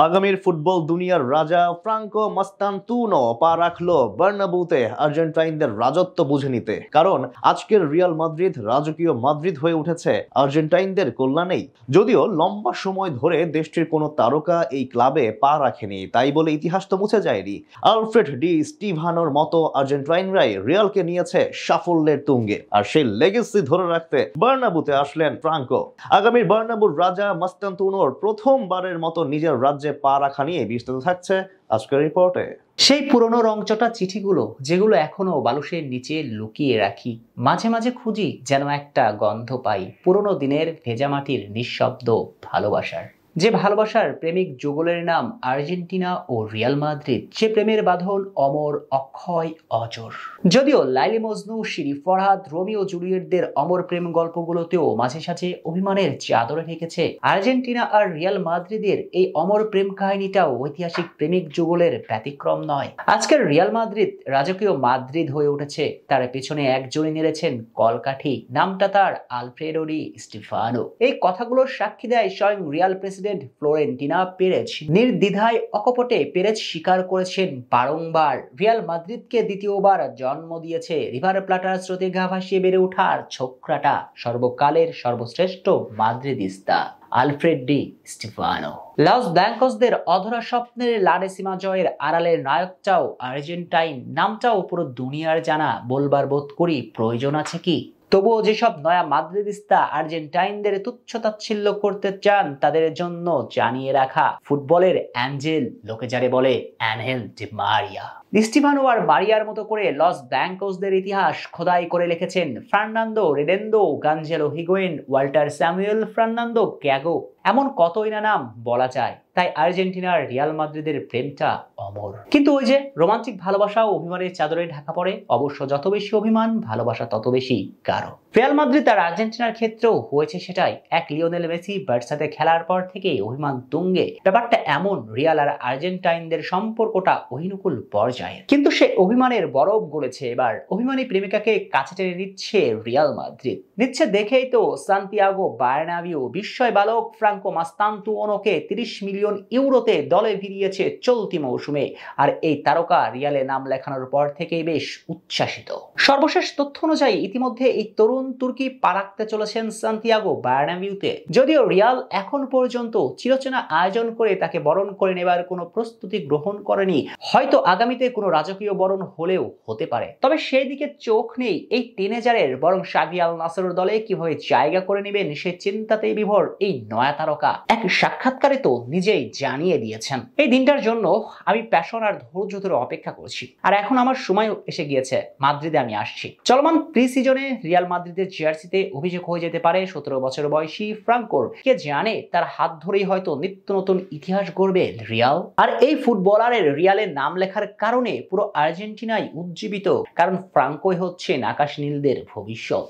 আগামীর ফুটবল দুনিয়ার রাজা ফ্রাঙ্কো মাস্তান্তুনো পা রাখলো বার্নাব্যুতে আর্জেন্টাইনদের রাজত্ব বুঝে নিতে। কারণ আজকের রিয়াল মাদ্রিদ রাজকীয় মাদ্রিদ হয়ে উঠেছে আর্জেন্টাইনদের কল্যাণেই। যদিও লম্বা সময় ধরে দেশটির কোনো তারকা এই ক্লাবে পা রাখেনি, তাই বলে ইতিহাস তো মুছে যায়নি। আলফ্রেড ডি স্টিভানোর মতো আর্জেন্টাইনরাই রিয়ালকে নিয়েছে সাফল্যের তুঙ্গে, আর সেই লেগেসি ধরে রাখতে বার্নাব্যুতে আসলেন ফ্রাঙ্কো। আগামীর বার্নাব্যুর রাজা মাস্তান্তুনোর প্রথমবারের মতো নিজের রাজ্যে পা রাখা নিয়ে বিস্তারিত থাকছে আজকের রিপোর্টে। সেই পুরনো রংচটা চিঠিগুলো যেগুলো এখনো বালুশের নিচে লুকিয়ে রাখি, মাঝে মাঝে খুঁজি যেন একটা গন্ধ পাই পুরনো দিনের ভেজা মাটির নিঃশব্দ ভালোবাসার। যে ভালোবাসার প্রেমিক যুগলের নাম আর্জেন্টিনা ও রিয়াল মাদ্রিদ, সে প্রেমের বাঁধন অমর, অক্ষয়, অজর। যদিও লাইলি মজনু, শিরি ফরহাদ, রোমিও জুলিয়েটদের অমর প্রেম গল্পগুলোতেও মাঝে সাঝে অভিমানের চাদরে ঢেকেছে, আর্জেন্টিনা আর রিয়াল মাদ্রিদের এই অমর প্রেম কাহিনীটাও ঐতিহাসিক প্রেমিক যুগলের ব্যতিক্রম নয়। আজকের রিয়াল মাদ্রিদ রাজকীয় মাদ্রিদ হয়ে উঠেছে, তার পেছনে একজনই নেড়েছেন কলকাঠি, নামটা তার আলফ্রেডো ডি স্টিফানো। এই কথাগুলোর সাক্ষী দেয় স্বয়ং রিয়াল প্রেসিডেন্ট ফ্লোরেন্টিনো পেরেজ। নির্দ্বিধায় অকপটে পেরেজ স্বীকার করেছেন বারংবার রিয়াল মাদ্রিদকে দ্বিতীয়বার জন্ম দিয়েছে রিভার প্লাটার স্রোতে গা ভাসিয়ে বেড়ে ওঠার ছোকরাটা, সর্বকালের সর্বশ্রেষ্ঠ মাদ্রিদিস্তা আলফ্রেড ডি স্টিফানো। লস ব্ল্যাঙ্কসদের অধরা স্বপ্নের লা ডেসিমা জয়ের আড়ালের নায়কটাও আর্জেন্টাইন, নামটাও পুরো দুনিয়ার জানা। বলবার বোধ করি প্রয়োজন আছে কি? তবুও যেসব নয়া মাদ্রিদিস্তা আর্জেন্টাইনদের তুচ্ছতাচ্ছিল্য করতে চান, তাদের জন্য জানিয়ে রাখা, ফুটবলের অ্যাঞ্জেল লোকে যারে বলে অ্যানহেল ডি মারিয়া। স্টিফানো আর মারিয়ার মতো করে লস ব্ল্যাঙ্কসদের ইতিহাস খোদাই করে লিখেছেন Fernando Redondo, Gonzalo Higuain, Walter Samuel, Fernando Gago, এমন কতই না নাম বলা যায়। তাই আর্জেন্টিনার রিয়াল মাদ্রিদের প্রেমটা অমর। কিন্তু ওই যে রোমান্টিক ভালোবাসাও অভিমানের চাদরে ঢাকা পড়ে। অবশ্য যত বেশি অভিমান, ভালোবাসা তত বেশি গাঢ়। রিয়াল মাদ্রিদ আর আর্জেন্টিনার ক্ষেত্রেও হয়েছে সেটাই। এক লিওনেল মেসি বার্সাতে খেলার পর থেকে অভিমান তুঙ্গে। ব্যাপারটা এমন, রিয়াল আর আর্জেন্টাইনদের সম্পর্কটা অহিনুকুল পর্যায়ে। কিন্তু সে অভিমানের বরফ গলেছে এবার। অভিমানী প্রেমিকাকে কাছে টেনে নিচ্ছে রিয়াল মাদ্রিদ। নিচ্ছে দেখেই তো সান্তিয়াগো বার্নাবিউ বিস্ময় বালক ফ্রাঙ্কো মাস্তান্তুনোকে 30 মিলিয়ন ইউরোতে দলে ভিড়িয়েছে চলতি মৌসুমে। আর এই তারকা রিয়ালে নাম লেখানোর পর থেকেই বেশ উচ্ছ্বাসিত। সর্বশেষ তথ্য অনুযায়ী ইতিমধ্যে এই তরুণ তুর্কি পা রাখতে চলেছেন সান্তিয়াগো বার্নাবিউতে। যদিও রিয়াল এখন পর্যন্ত চিরচেনা আয়োজন করে তাকে বরণ করে নেবার কোনো প্রস্তুতি গ্রহণ করেনি। হয়তো আগামীতে কোনো রাজকীয় বরণ হলেও হতে পারে, তবে সেই দিকে চোখ নেই এই টিনেজারের। বরং শাভি আল নাসরের দলে কিভাবে জায়গা করে নেবেন সে চিন্তাতেই বিভোর এই নয়া তারকা। এক সাক্ষাৎকারে তো নিজেই জানিয়ে দিয়েছেন, এই দিনটার জন্য আমি প্যাশন আর ধৈর্য ধরে অপেক্ষা করছি, আর এখন আমার সময় এসে গিয়েছে, মাদ্রিদে আমি আসছি। চলমান প্রি সিজনে রিয়াল মাদ্রিদের জার্সিতে অভিষেক হয়ে যেতে পারে 17 বছর বয়সী ফ্রাঙ্কোর। কে জানে, তার হাত ধরেই হয়তো নিত্য নতুন ইতিহাস গড়বে রিয়াল। আর এই ফুটবলারের রিয়ালে নাম লেখার কারণে পুরো আর্জেন্টিনাই উজ্জীবিত, কারণ ফ্রাঙ্কোই হচ্ছেন আকাশ নীলদের ভবিষ্যৎ।